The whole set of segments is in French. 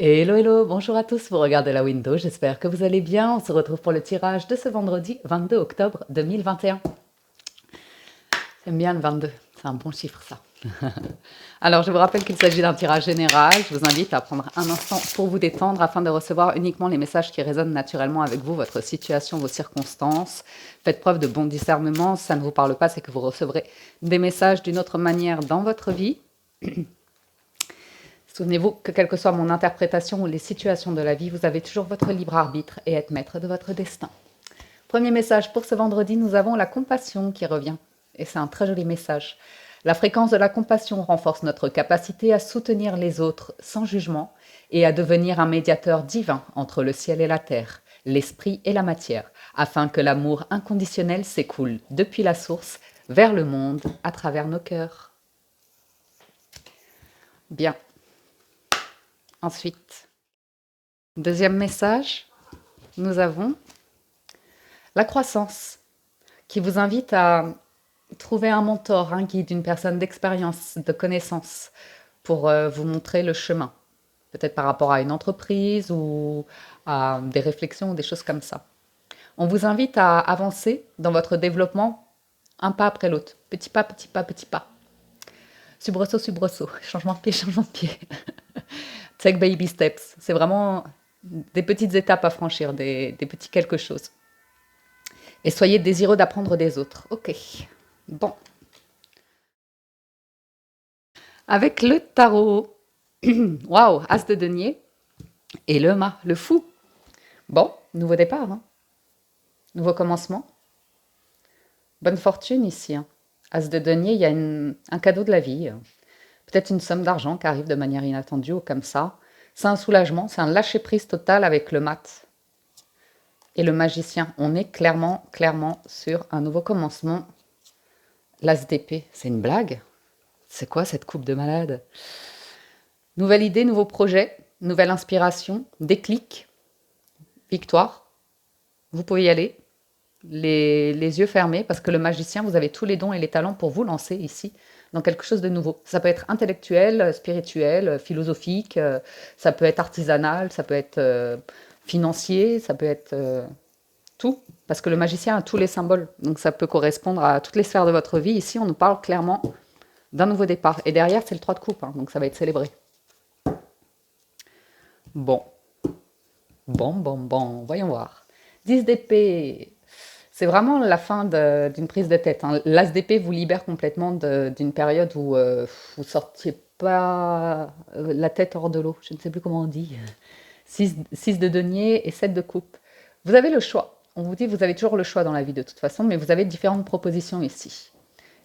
Hello, hello, bonjour à tous, vous regardez la window, j'espère que vous allez bien. On se retrouve pour le tirage de ce vendredi 22 octobre 2021. J'aime bien le 22, c'est un bon chiffre ça. Alors je vous rappelle qu'il s'agit d'un tirage général, je vous invite à prendre un instant pour vous détendre afin de recevoir uniquement les messages qui résonnent naturellement avec vous, votre situation, vos circonstances. Faites preuve de bon discernement, si ça ne vous parle pas, c'est que vous recevrez des messages d'une autre manière dans votre vie. Souvenez-vous que quelle que soit mon interprétation ou les situations de la vie, vous avez toujours votre libre arbitre et êtes maître de votre destin. Premier message pour ce vendredi, nous avons la compassion qui revient. Et c'est un très joli message. La fréquence de la compassion renforce notre capacité à soutenir les autres sans jugement et à devenir un médiateur divin entre le ciel et la terre, l'esprit et la matière, afin que l'amour inconditionnel s'écoule depuis la source vers le monde à travers nos cœurs. Bien. Ensuite, deuxième message, nous avons la croissance qui vous invite à trouver un mentor, un guide, une personne d'expérience, de connaissance pour vous montrer le chemin. Peut-être par rapport à une entreprise ou à des réflexions ou des choses comme ça. On vous invite à avancer dans votre développement un pas après l'autre. Petit pas, petit pas, petit pas. Subrosso, changement de pied, changement de pied. Take baby steps. C'est vraiment des petites étapes à franchir, des petits quelque chose. Et soyez désireux d'apprendre des autres. Ok. Bon. Avec le tarot. Waouh, As de denier et le mât, le fou. Bon, nouveau départ, hein. Nouveau commencement. Bonne fortune ici, hein. As de denier, il y a un cadeau de la vie. Peut-être une somme d'argent qui arrive de manière inattendue ou comme ça. C'est un soulagement, c'est un lâcher-prise total avec le mat. Et le magicien, on est clairement sur un nouveau commencement. L'as d'épée, c'est une blague? C'est quoi cette coupe de malade? Nouvelle idée, nouveau projet, nouvelle inspiration, déclic, victoire. Vous pouvez y aller, les yeux fermés, parce que le magicien, vous avez tous les dons et les talents pour vous lancer ici dans quelque chose de nouveau. Ça peut être intellectuel, spirituel, philosophique, ça peut être artisanal, ça peut être financier, ça peut être tout, parce que le magicien a tous les symboles, donc ça peut correspondre à toutes les sphères de votre vie. Ici, on nous parle clairement d'un nouveau départ. Et derrière, c'est le 3 de coupe, hein, donc ça va être célébré. Bon, bon, voyons voir. 10 d'épée, c'est vraiment la fin d'une prise de tête, hein. L'as d'épée vous libère complètement d'une période où vous sortiez pas la tête hors de l'eau. Je ne sais plus comment on dit. 6 de denier et 7 de coupe. Vous avez le choix. On vous dit que vous avez toujours le choix dans la vie de toute façon, mais vous avez différentes propositions ici.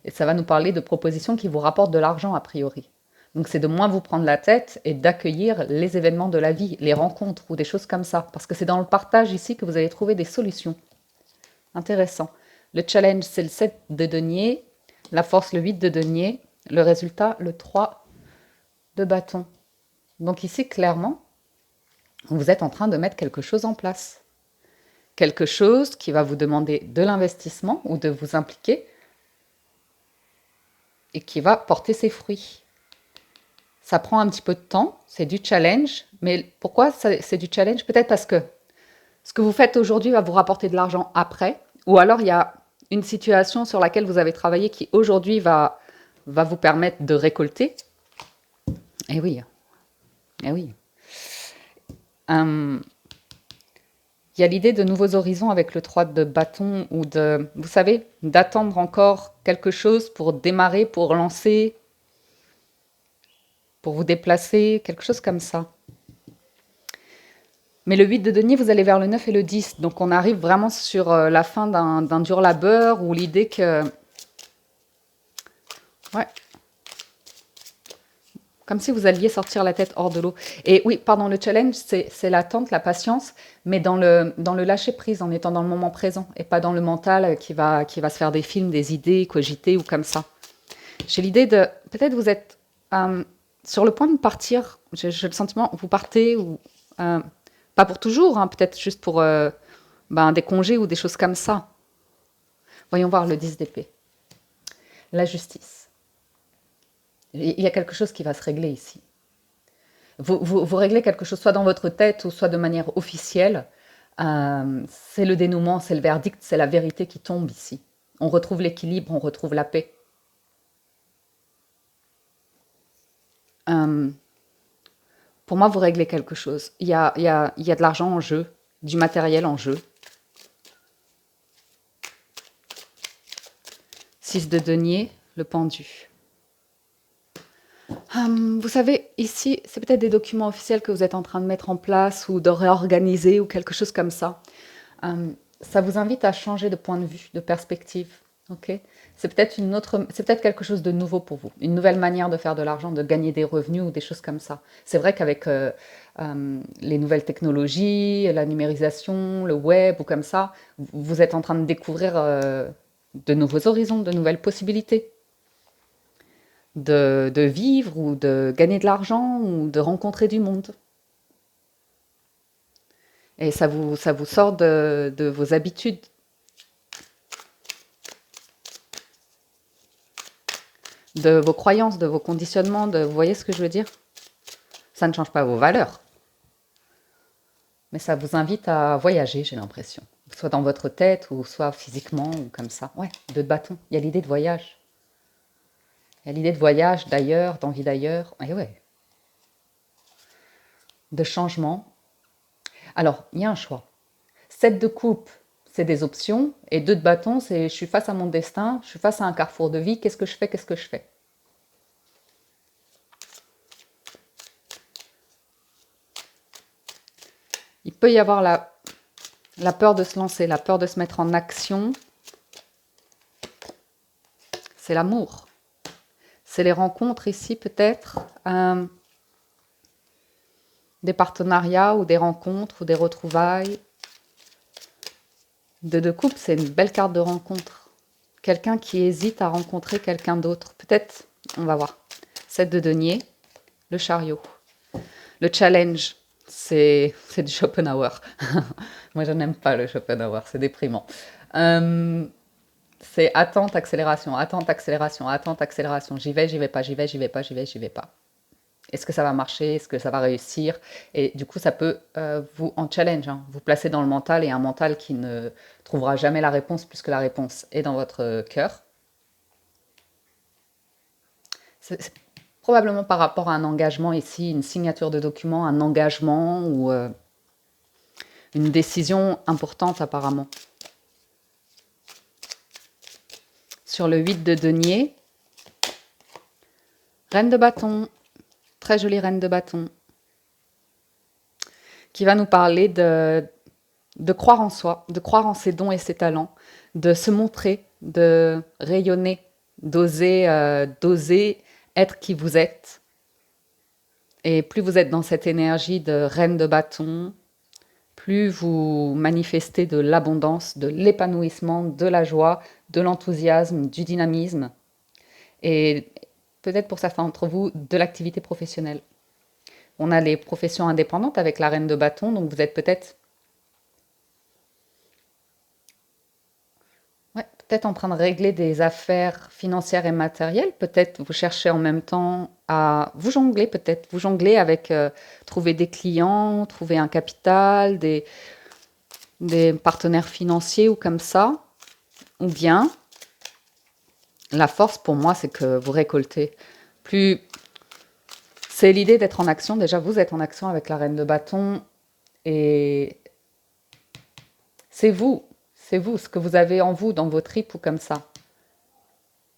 Et ça va nous parler de propositions qui vous rapportent de l'argent a priori. Donc c'est de moins vous prendre la tête et d'accueillir les événements de la vie, les rencontres ou des choses comme ça. Parce que c'est dans le partage ici que vous allez trouver des solutions. Intéressant. Le challenge, c'est le 7 de denier, la force, le 8 de denier, le résultat, le 3 de bâton. Donc ici, clairement, vous êtes en train de mettre quelque chose en place. Quelque chose qui va vous demander de l'investissement ou de vous impliquer et qui va porter ses fruits. Ça prend un petit peu de temps, c'est du challenge, mais pourquoi c'est du challenge? Peut-être parce que ce que vous faites aujourd'hui va vous rapporter de l'argent après, ou alors il y a une situation sur laquelle vous avez travaillé qui aujourd'hui va vous permettre de récolter. Eh oui, eh oui. Il y a l'idée de nouveaux horizons avec le 3 de bâton ou de, vous savez, d'attendre encore quelque chose pour démarrer, pour lancer, pour vous déplacer, quelque chose comme ça. Mais le 8 de denier, vous allez vers le 9 et le 10. Donc on arrive vraiment sur la fin d'un dur labeur ou l'idée que... Ouais. Comme si vous alliez sortir la tête hors de l'eau. Et oui, pardon, le challenge, c'est l'attente, la patience, mais dans le lâcher-prise, en étant dans le moment présent, et pas dans le mental qui va se faire des films, des idées, cogiter ou comme ça. J'ai l'idée de... Peut-être vous êtes sur le point de partir, j'ai le sentiment, vous partez, ou pas pour toujours, hein, peut-être juste pour des congés ou des choses comme ça. Voyons voir le 10 d'épée. La justice. Il y a quelque chose qui va se régler ici. Vous réglez quelque chose soit dans votre tête ou soit de manière officielle. C'est le dénouement, c'est le verdict, c'est la vérité qui tombe ici. On retrouve l'équilibre, on retrouve la paix. Euh, pour moi, vous réglez quelque chose. Il y a de l'argent en jeu, du matériel en jeu. 6 de denier, le pendu. Vous savez, ici, c'est peut-être des documents officiels que vous êtes en train de mettre en place ou de réorganiser ou quelque chose comme ça. Ça vous invite à changer de point de vue, de perspective. Ok. C'est peut-être quelque chose de nouveau pour vous, une nouvelle manière de faire de l'argent, de gagner des revenus ou des choses comme ça. C'est vrai qu'avec les nouvelles technologies, la numérisation, le web ou comme ça, vous êtes en train de découvrir de nouveaux horizons, de nouvelles possibilités de vivre ou de gagner de l'argent ou de rencontrer du monde. Et ça vous sort de vos habitudes, de vos croyances, de vos conditionnements, vous voyez ce que je veux dire? Ça ne change pas vos valeurs, mais ça vous invite à voyager, j'ai l'impression. Soit dans votre tête, ou soit physiquement, ou comme ça. Ouais, 2 de bâton. Il y a l'idée de voyage. Il y a l'idée de voyage, d'ailleurs, d'envie d'ailleurs. Et ouais, de changement. Alors, il y a un choix. 7 de coupe, c'est des options. Et 2 de bâton, c'est je suis face à mon destin, je suis face à un carrefour de vie, qu'est-ce que je fais, qu'est-ce que je fais? Il peut y avoir la peur de se lancer, la peur de se mettre en action. C'est l'amour. C'est les rencontres ici peut-être, des partenariats ou des rencontres ou des retrouvailles. De couple, c'est une belle carte de rencontre. Quelqu'un qui hésite à rencontrer quelqu'un d'autre. Peut-être, on va voir. 7 de denier, le chariot. Le challenge, c'est du Schopenhauer. Moi, je n'aime pas le Schopenhauer, c'est déprimant. C'est attente, accélération, attente, accélération, attente, accélération. J'y vais pas, j'y vais, j'y vais pas, j'y vais, j'y vais pas. Est-ce que ça va marcher? Est-ce que ça va réussir? Et du coup, ça peut vous en challenge, hein, vous placer dans le mental et un mental qui ne trouvera jamais la réponse puisque la réponse est dans votre cœur. C'est probablement par rapport à un engagement ici, une signature de document, un engagement ou une décision importante apparemment. Sur le 8 de denier, reine de bâton, très jolie reine de bâton, qui va nous parler de croire en soi, de croire en ses dons et ses talents, de se montrer, de rayonner, d'oser être qui vous êtes. Et plus vous êtes dans cette énergie de reine de bâton, plus vous manifestez de l'abondance, de l'épanouissement, de la joie, de l'enthousiasme, du dynamisme. Et peut-être pour certains d'entre vous, de l'activité professionnelle. On a les professions indépendantes avec la reine de bâton, donc vous êtes peut-être peut-être en train de régler des affaires financières et matérielles. Peut-être vous cherchez en même temps à vous jongler, peut-être vous jongler avec trouver des clients, trouver un capital, des partenaires financiers ou comme ça. Ou bien, la force pour moi, c'est que vous récoltez. Plus, c'est l'idée d'être en action. Déjà, vous êtes en action avec la reine de bâton et c'est vous. C'est vous, ce que vous avez en vous, dans vos tripes ou comme ça.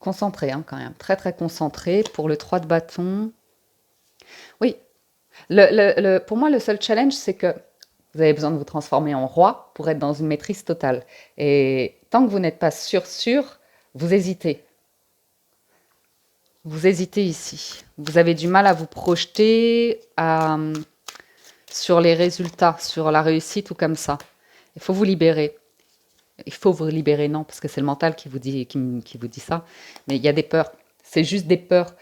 Concentré, hein, quand même. Très, très concentré. Pour le 3 de bâton. Oui. Pour moi, le seul challenge, c'est que vous avez besoin de vous transformer en roi pour être dans une maîtrise totale. Et tant que vous n'êtes pas sûr, vous hésitez. Vous hésitez ici. Vous avez du mal à vous projeter sur les résultats, sur la réussite ou comme ça. Il faut vous libérer. Il faut vous libérer, non, parce que c'est le mental qui vous dit ça. Mais il y a des peurs. C'est juste des peurs.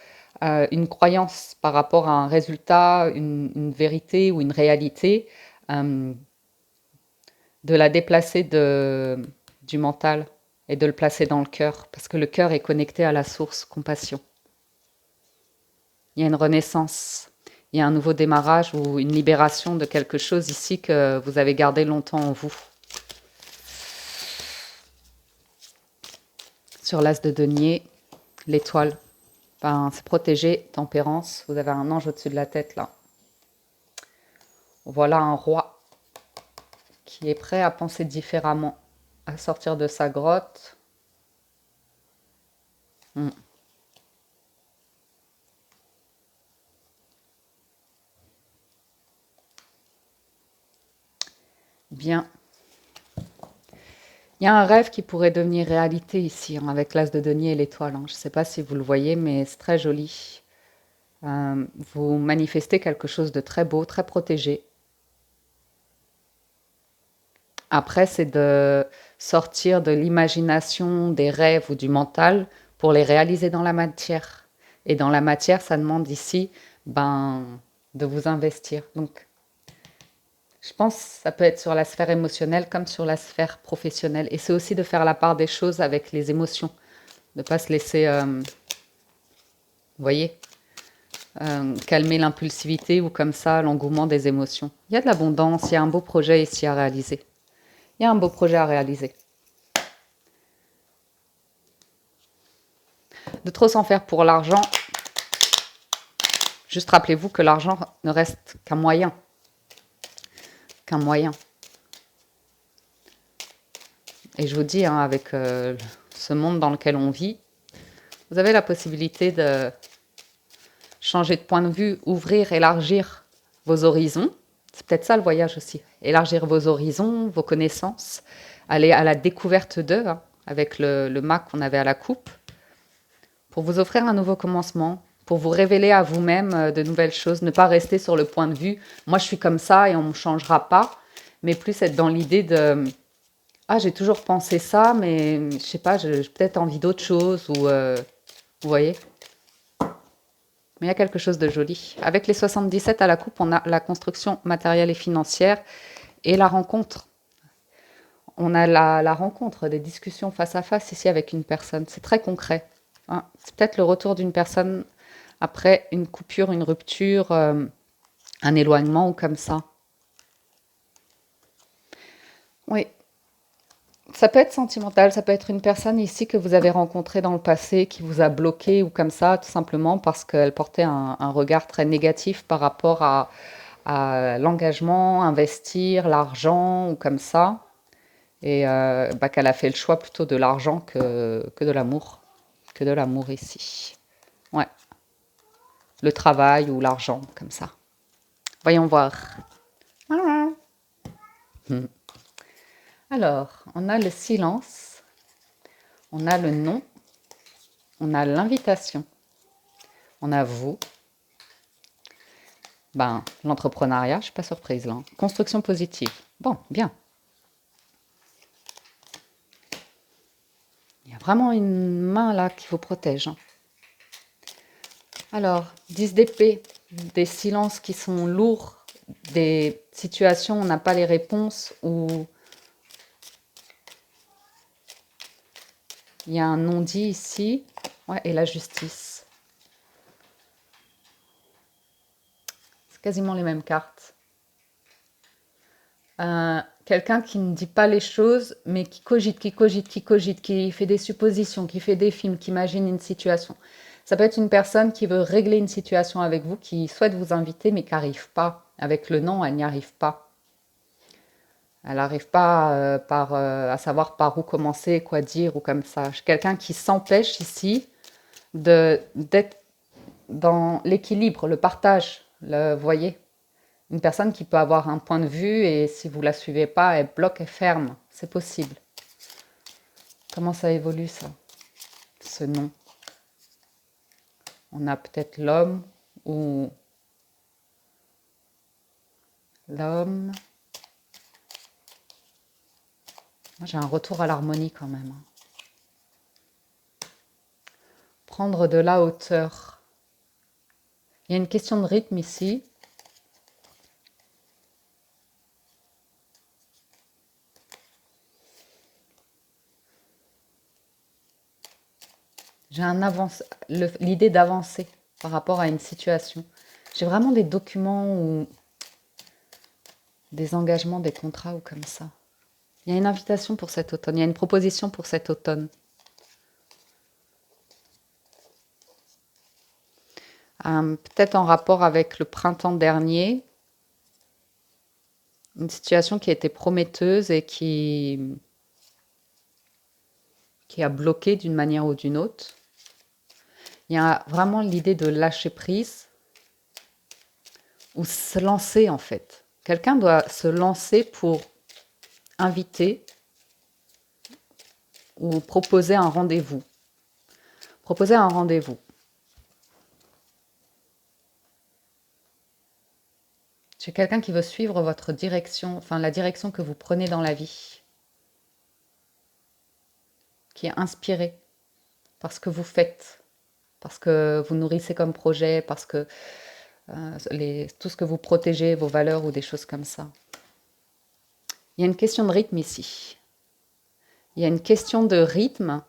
Une croyance par rapport à un résultat, une vérité ou une réalité, de la déplacer du mental et de le placer dans le cœur, parce que le cœur est connecté à la source, compassion. Il y a une renaissance. il y a un nouveau démarrage ou une libération de quelque chose ici que vous avez gardé longtemps en vous. Sur l'as de denier, l'étoile, ben, c'est protégé, tempérance, vous avez un ange au-dessus de la tête là. Voilà un roi qui est prêt à penser différemment, à sortir de sa grotte. Bien. Il y a un rêve qui pourrait devenir réalité ici, hein, avec l'as de denier et l'étoile. Hein. Je ne sais pas si vous le voyez, mais c'est très joli. Vous manifestez quelque chose de très beau, très protégé. Après, c'est de sortir de l'imagination, des rêves ou du mental pour les réaliser dans la matière. Et dans la matière, ça demande ici ben, de vous investir. Donc, je pense que ça peut être sur la sphère émotionnelle comme sur la sphère professionnelle. Et c'est aussi de faire la part des choses avec les émotions. De ne pas se laisser, vous voyez, calmer l'impulsivité ou comme ça l'engouement des émotions. Il y a de l'abondance, il y a un beau projet ici à réaliser. Il y a un beau projet à réaliser. De trop s'en faire pour l'argent, juste rappelez-vous que l'argent ne reste qu'un moyen. Qu'un moyen. Et je vous dis, hein, avec ce monde dans lequel on vit, vous avez la possibilité de changer de point de vue, ouvrir, élargir vos horizons. C'est peut-être ça le voyage aussi. Élargir vos horizons, vos connaissances, aller à la découverte d'eux, hein, avec le mât qu'on avait à la coupe, pour vous offrir un nouveau commencement, pour vous révéler à vous-même de nouvelles choses, ne pas rester sur le point de vue « moi je suis comme ça et on ne me changera pas », mais plus être dans l'idée de « ah j'ai toujours pensé ça, mais je sais pas, j'ai peut-être envie d'autre chose » ou vous voyez. Mais il y a quelque chose de joli. Avec les 77 à la coupe, on a la construction matérielle et financière et la rencontre. On a la rencontre, des discussions face à face ici avec une personne. C'est très concret. Hein. C'est peut-être le retour d'une personne après une coupure, une rupture, un éloignement ou comme ça. Oui. Ça peut être sentimental, ça peut être une personne ici que vous avez rencontrée dans le passé, qui vous a bloqué ou comme ça, tout simplement parce qu'elle portait un regard très négatif par rapport à l'engagement, investir, l'argent ou comme ça. Et bah, qu'elle a fait le choix plutôt de l'argent que de l'amour. Que de l'amour ici. Ouais. Le travail ou l'argent, comme ça. Voyons voir. Alors, on a le silence, on a le non, on a l'invitation, on a vous. Ben, l'entrepreneuriat, je ne suis pas surprise là. Hein. Construction positive. Bon, bien. Il y a vraiment une main là qui vous protège. Hein. Alors, 10 d'épée, des silences qui sont lourds, des situations où on n'a pas les réponses, où il y a un non-dit ici, ouais, et la justice. C'est quasiment les mêmes cartes. Quelqu'un qui ne dit pas les choses, mais qui cogite, qui fait des suppositions, qui fait des films, qui imagine une situation. Ça peut être une personne qui veut régler une situation avec vous, qui souhaite vous inviter, mais qui n'arrive pas. Avec le non, elle n'y arrive pas. Elle n'arrive pas à savoir par où commencer, quoi dire ou comme ça. Quelqu'un qui s'empêche ici d'être dans l'équilibre, le partage, vous voyez. Une personne qui peut avoir un point de vue et si vous ne la suivez pas, elle bloque, elle ferme. C'est possible. Comment ça évolue ça, ce non? On a peut-être l'homme ou l'homme. Moi, j'ai un retour à l'harmonie quand même. Hein. Prendre de la hauteur. Il y a une question de rythme ici. J'ai l'idée d'avancer par rapport à une situation. J'ai vraiment des documents ou des engagements, des contrats ou comme ça. Il y a une invitation pour cet automne, il y a une proposition pour cet automne. Peut-être en rapport avec le printemps dernier, une situation qui était prometteuse et qui a bloqué d'une manière ou d'une autre. Il y a vraiment l'idée de lâcher prise ou se lancer en fait. Quelqu'un doit se lancer pour inviter ou proposer un rendez-vous. Proposer un rendez-vous. C'est quelqu'un qui veut suivre votre direction, enfin la direction que vous prenez dans la vie, qui est inspiré par ce que vous faites, parce que vous nourrissez comme projet, parce que tout ce que vous protégez, vos valeurs ou des choses comme ça. Il y a une question de rythme ici. Il y a une question de rythme.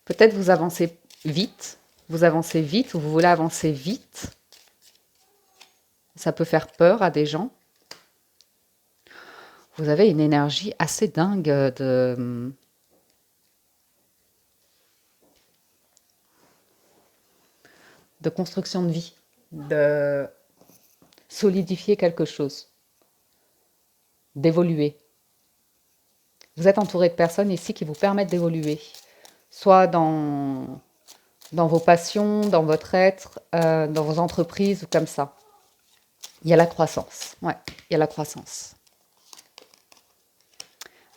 Peut-être vous avancez vite ou vous voulez avancer vite. Ça peut faire peur à des gens. Vous avez une énergie assez dingue de construction de vie, de solidifier quelque chose, d'évoluer. Vous êtes entouré de personnes ici qui vous permettent d'évoluer, soit dans vos passions, dans votre être, dans vos entreprises ou comme ça. Il y a la croissance. Ouais, il y a la croissance.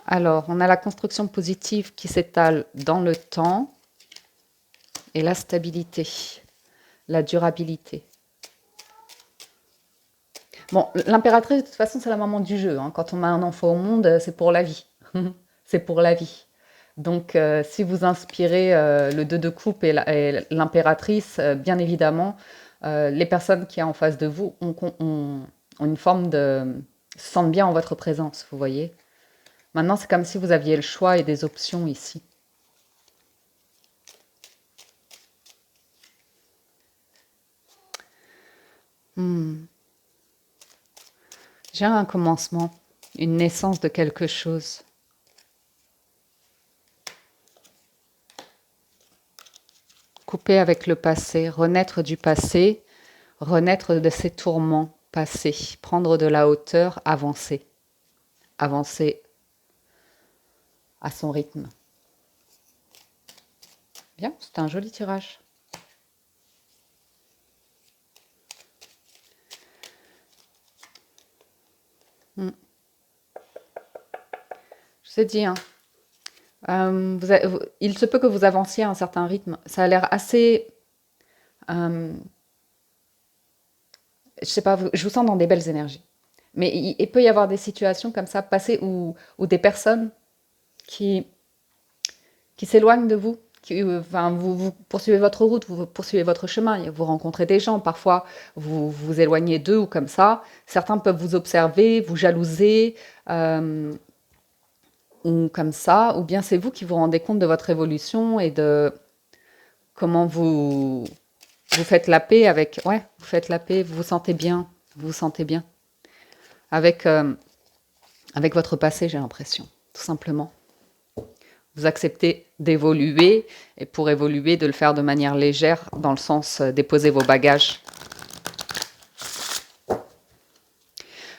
Alors, on a la construction positive qui s'étale dans le temps et la stabilité, la durabilité. Bon, l'impératrice, de toute façon, c'est la maman du jeu. Hein. Quand on met un enfant au monde, c'est pour la vie. C'est pour la vie. Donc, si vous inspirez le 2 de coupe et l'impératrice, bien évidemment, les personnes qui y a en face de vous ont une forme de... se sentent bien en votre présence, vous voyez. Maintenant, c'est comme si vous aviez le choix et des options ici. J'ai un commencement, une naissance de quelque chose. Couper avec le passé, renaître du passé, renaître de ses tourments passés, prendre de la hauteur, avancer. Avancer à son rythme. Bien, c'était un joli tirage. Je vous ai dit, hein, il se peut que vous avanciez à un certain rythme. Ça a l'air assez... je sais pas, je vous sens dans des belles énergies. Mais il peut y avoir des situations comme ça, passées, où des personnes qui s'éloignent de vous. Enfin, vous poursuivez votre route, vous poursuivez votre chemin, vous rencontrez des gens, parfois vous vous éloignez d'eux ou comme ça. Certains peuvent vous observer, vous jalouser, ou comme ça, ou bien c'est vous qui vous rendez compte de votre évolution et de comment vous faites la paix avec... Ouais, vous faites la paix, vous vous sentez bien avec votre passé, j'ai l'impression, tout simplement. Vous acceptez d'évoluer et pour évoluer, de le faire de manière légère, dans le sens déposer vos bagages.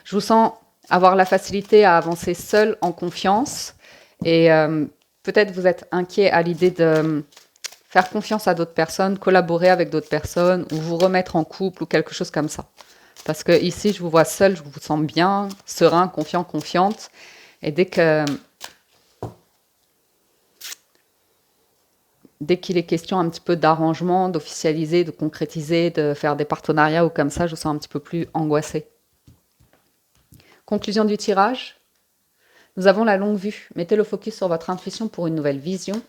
Je vous sens avoir la facilité à avancer seul en confiance et peut-être vous êtes inquiet à l'idée de faire confiance à d'autres personnes, collaborer avec d'autres personnes ou vous remettre en couple ou quelque chose comme ça. Parce que ici, je vous vois seul, je vous sens bien, serein, confiant, confiante. Et dès qu'il est question un petit peu d'arrangement, d'officialiser, de concrétiser, de faire des partenariats ou comme ça, je vous sens un petit peu plus angoissée. Conclusion du tirage. Nous avons la longue vue. Mettez le focus sur votre intuition pour une nouvelle vision.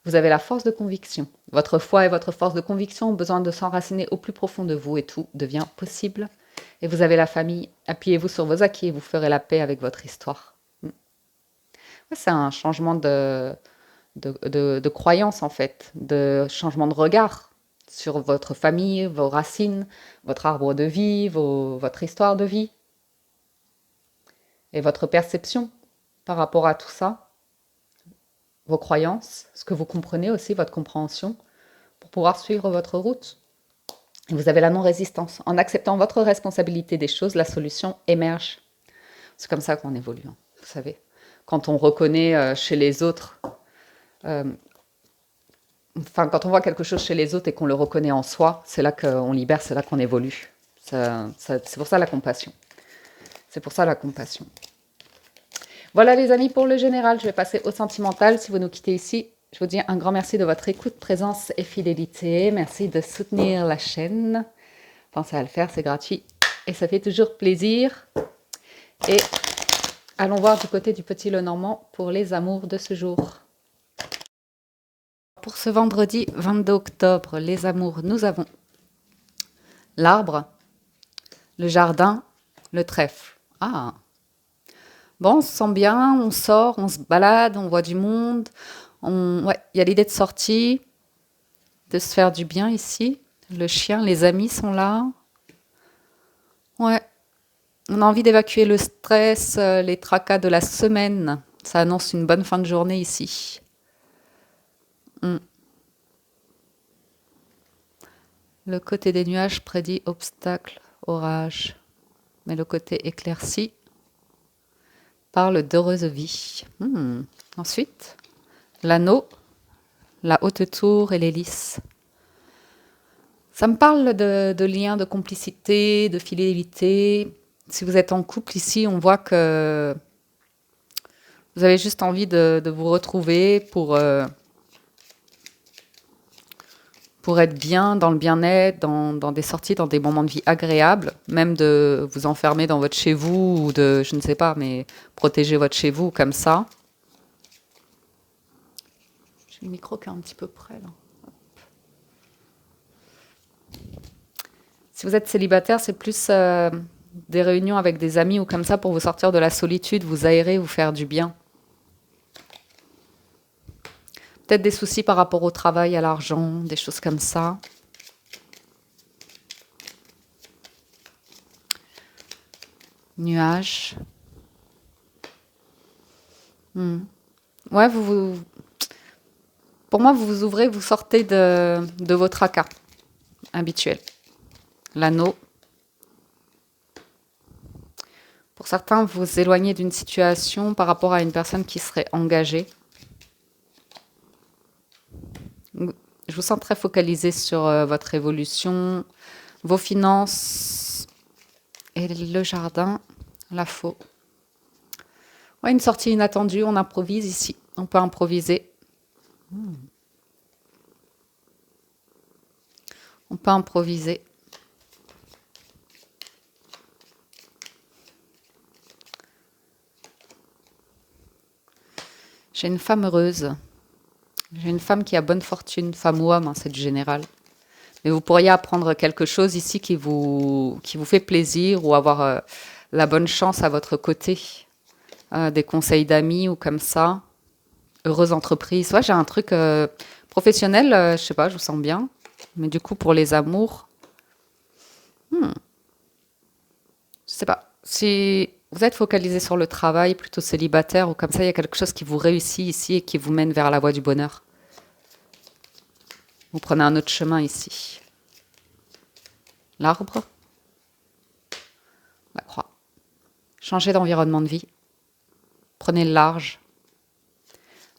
Vous avez la force de conviction. Votre foi et votre force de conviction ont besoin de s'enraciner au plus profond de vous et tout devient possible. Et vous avez la famille. Appuyez-vous sur vos acquis et vous ferez la paix avec votre histoire. C'est un changement de croyance en fait, de changement de regard sur votre famille, vos racines, votre arbre de vie, votre histoire de vie et votre perception par rapport à tout ça, vos croyances, ce que vous comprenez aussi, votre compréhension, pour pouvoir suivre votre route. Et vous avez la non-résistance. En acceptant votre responsabilité des choses, la solution émerge. C'est comme ça qu'on évolue, hein, vous savez. Quand on reconnaît chez les autres, quand on voit quelque chose chez les autres et qu'on le reconnaît en soi, c'est là qu'on libère, c'est là qu'on évolue. C'est pour ça la compassion. C'est pour ça la compassion. Voilà les amis pour le général, je vais passer au sentimental. Si vous nous quittez ici, je vous dis un grand merci de votre écoute, présence et fidélité. Merci de soutenir la chaîne. Pensez à le faire, c'est gratuit et ça fait toujours plaisir. Et allons voir du côté du petit Lenormand pour les amours de ce jour. Pour ce vendredi 22 octobre, les amours, nous avons l'arbre, le jardin, le trèfle. Ah! Bon, on se sent bien, on sort, on se balade, on voit du monde. Ouais, il y a l'idée de sortie, de se faire du bien ici. Le chien, les amis sont là. Ouais, on a envie d'évacuer le stress, les tracas de la semaine. Ça annonce une bonne fin de journée ici. Le côté des nuages prédit obstacle, orage. Mais le côté éclairci parle d'heureuse vie. Ensuite, l'anneau, la haute tour et l'hélice. Ça me parle de liens de complicité, de fidélité. Si vous êtes en couple ici, on voit que vous avez juste envie de vous retrouver pour être bien, dans le bien-être, dans des sorties, dans des moments de vie agréables, même de vous enfermer dans votre chez vous ou de, je ne sais pas, mais protéger votre chez vous comme ça. J'ai le micro qui est un petit peu près là. Si vous êtes célibataire, c'est plus des réunions avec des amis ou comme ça pour vous sortir de la solitude, vous aérer, vous faire du bien. Peut-être des soucis par rapport au travail, à l'argent, des choses comme ça. Nuages. Ouais, pour moi, vous vous ouvrez, vous sortez de vos tracas habituels. L'anneau. Pour certains, vous vous éloignez d'une situation par rapport à une personne qui serait engagée. Je vous sens très focalisé sur votre évolution, vos finances et le jardin, la faux. Ouais, une sortie inattendue, on improvise ici. On peut improviser. On peut improviser. J'ai une femme heureuse. J'ai une femme qui a bonne fortune, femme ou homme, hein, c'est du général. Mais vous pourriez apprendre quelque chose ici qui vous fait plaisir ou avoir la bonne chance à votre côté. Des conseils d'amis ou comme ça. Heureuse entreprise. Ouais, j'ai un truc professionnel, je sais pas, je vous sens bien. Mais du coup, pour les amours, je sais pas. Si vous êtes focalisé sur le travail, plutôt célibataire ou comme ça, il y a quelque chose qui vous réussit ici et qui vous mène vers la voie du bonheur. Vous prenez un autre chemin ici. L'arbre. La croix. Changez d'environnement de vie. Prenez le large.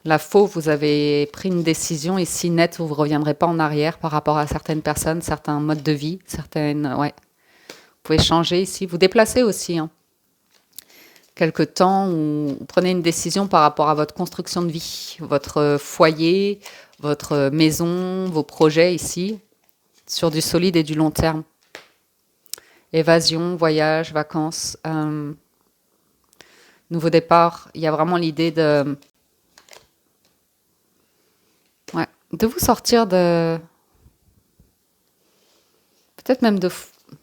La faux, vous avez pris une décision ici nette, vous ne reviendrez pas en arrière par rapport à certaines personnes, certains modes de vie, certaines... Ouais. Vous pouvez changer ici, vous déplacer aussi. Quelque temps, où vous prenez une décision par rapport à votre construction de vie, votre foyer, votre maison, vos projets ici, sur du solide et du long terme. Évasion, voyage, vacances, nouveau départ. Il y a vraiment l'idée de vous sortir de... Peut-être même de...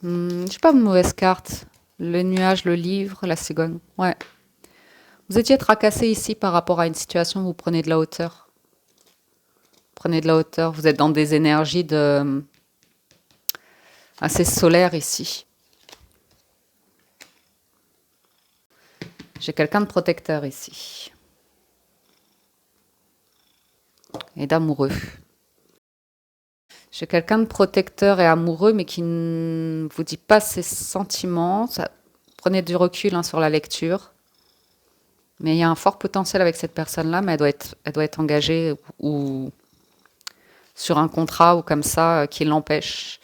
je sais pas, une mauvaise carte. Le nuage, le livre, la cigogne. Ouais. Vous étiez tracassé ici par rapport à une situation où vous prenez de la hauteur. Prenez de la hauteur. Vous êtes dans des énergies de assez solaire ici. J'ai quelqu'un de protecteur ici. Et d'amoureux. J'ai quelqu'un de protecteur et amoureux, mais qui ne vous dit pas ses sentiments. Prenez du recul sur la lecture. Mais il y a un fort potentiel avec cette personne-là, mais elle doit être engagée ou sur un contrat ou comme ça qui l'empêche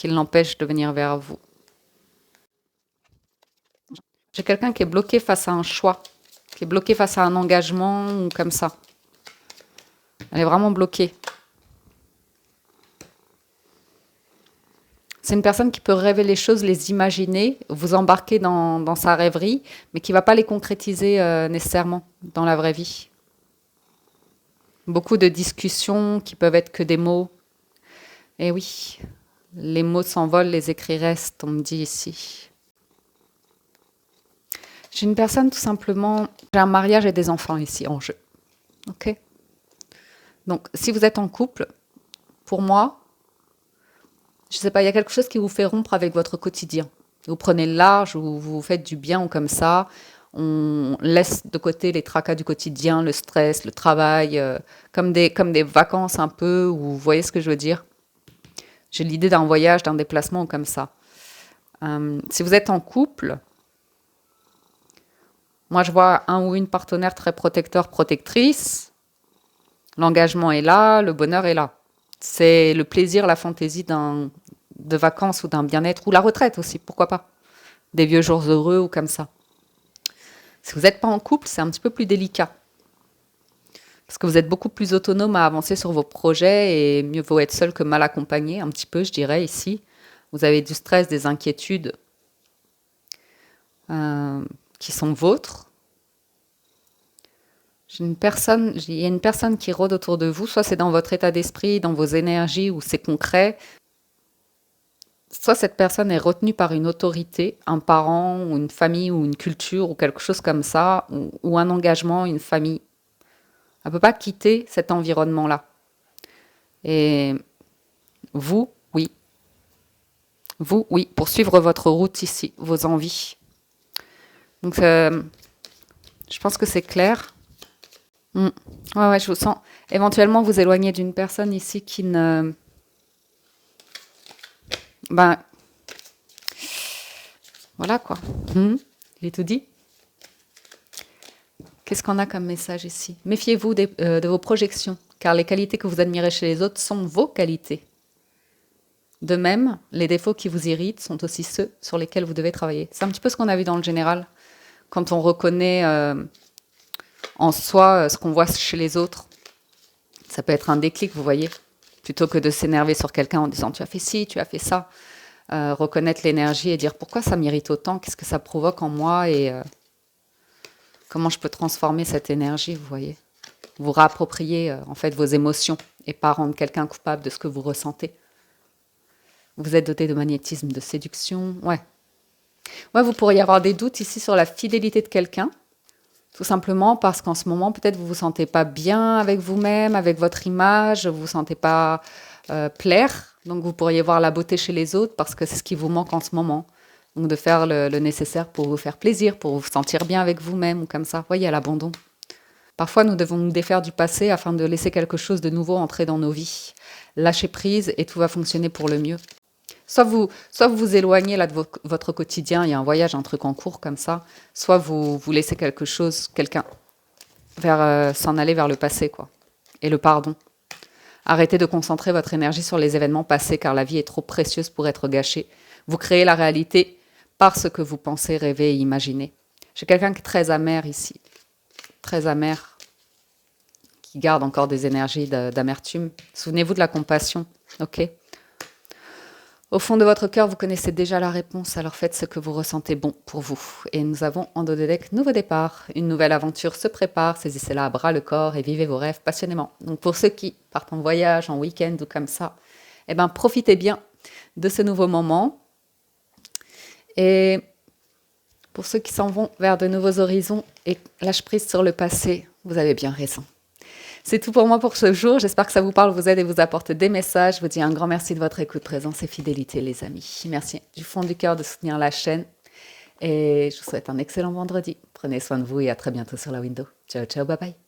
de venir vers vous. J'ai quelqu'un qui est bloqué face à un choix, qui est bloqué face à un engagement ou comme ça. Elle est vraiment bloquée. C'est une personne qui peut rêver les choses, les imaginer, vous embarquer dans sa rêverie, mais qui ne va pas les concrétiser nécessairement dans la vraie vie. Beaucoup de discussions qui peuvent être que des mots. Et oui, les mots s'envolent, les écrits restent, on me dit ici. J'ai une personne tout simplement, j'ai un mariage et des enfants ici en jeu. Ok ? Donc, si vous êtes en couple, pour moi, je ne sais pas, il y a quelque chose qui vous fait rompre avec votre quotidien. Vous prenez le large, ou vous vous faites du bien ou comme ça. On laisse de côté les tracas du quotidien, le stress, le travail, comme des vacances un peu, ou vous voyez ce que je veux dire. J'ai l'idée d'un voyage, d'un déplacement ou comme ça. Si vous êtes en couple, moi je vois un ou une partenaire très protecteur, protectrice. L'engagement est là, le bonheur est là. C'est le plaisir, la fantaisie de vacances ou d'un bien-être, ou la retraite aussi, pourquoi pas. Des vieux jours heureux ou comme ça. Si vous n'êtes pas en couple, c'est un petit peu plus délicat. Parce que vous êtes beaucoup plus autonome à avancer sur vos projets et mieux vaut être seul que mal accompagné, un petit peu, je dirais, ici. Vous avez du stress, des inquiétudes qui sont vôtres. Il y a une personne qui rôde autour de vous, soit c'est dans votre état d'esprit, dans vos énergies, ou c'est concret. Soit cette personne est retenue par une autorité, un parent, ou une famille, ou une culture, ou quelque chose comme ça, ou un engagement, une famille. Elle ne peut pas quitter cet environnement-là. Et vous, oui. Vous, oui, pour suivre votre route ici, vos envies. Donc, je pense que c'est clair. Ouais, je vous sens. Éventuellement, vous éloigner d'une personne ici qui ne... Ben, voilà quoi. J'ai tout dit. Qu'est-ce qu'on a comme message ici? Méfiez-vous de vos projections, car les qualités que vous admirez chez les autres sont vos qualités. De même, les défauts qui vous irritent sont aussi ceux sur lesquels vous devez travailler. C'est un petit peu ce qu'on a vu dans le général. Quand on reconnaît en soi ce qu'on voit chez les autres, ça peut être un déclic, vous voyez. Plutôt que de s'énerver sur quelqu'un en disant « tu as fait ci, tu as fait ça ». Reconnaître l'énergie et dire « pourquoi ça m'irrite autant? Qu'est-ce que ça provoque en moi ?» et comment je peux transformer cette énergie, vous voyez. Vous réapproprier en fait vos émotions et pas rendre quelqu'un coupable de ce que vous ressentez. Vous êtes doté de magnétisme, de séduction, ouais. Ouais, vous pourriez avoir des doutes ici sur la fidélité de quelqu'un, tout simplement parce qu'en ce moment, peut-être vous vous sentez pas bien avec vous-même, avec votre image, vous vous sentez pas plaire, donc vous pourriez voir la beauté chez les autres parce que c'est ce qui vous manque en ce moment. Donc de faire le nécessaire pour vous faire plaisir, pour vous sentir bien avec vous-même ou comme ça. Vous voyez, à l'abandon. Parfois, nous devons nous défaire du passé afin de laisser quelque chose de nouveau entrer dans nos vies. Lâcher prise et tout va fonctionner pour le mieux. Soit vous vous éloignez là de votre quotidien, il y a un voyage, un truc en cours comme ça, soit vous laissez quelque chose, quelqu'un, s'en aller vers le passé, quoi. Et le pardon. Arrêtez de concentrer votre énergie sur les événements passés car la vie est trop précieuse pour être gâchée. Vous créez la réalité par ce que vous pensez, rêvez et imaginez. J'ai quelqu'un qui est très amer ici. Très amer. Qui garde encore des énergies d'amertume. Souvenez-vous de la compassion. Ok ? Au fond de votre cœur, vous connaissez déjà la réponse, alors faites ce que vous ressentez bon pour vous. Et nous avons en dos de deck nouveau départ. Une nouvelle aventure se prépare, saisissez-la à bras le corps et vivez vos rêves passionnément. Donc pour ceux qui partent en voyage, en week-end ou comme ça, eh ben profitez bien de ce nouveau moment. Et pour ceux qui s'en vont vers de nouveaux horizons et lâchent prise sur le passé, vous avez bien raison. C'est tout pour moi pour ce jour. J'espère que ça vous parle, vous aide et vous apporte des messages. Je vous dis un grand merci de votre écoute, présence et fidélité, les amis. Merci du fond du cœur de soutenir la chaîne. Et je vous souhaite un excellent vendredi. Prenez soin de vous et à très bientôt sur la window. Ciao, ciao, bye bye.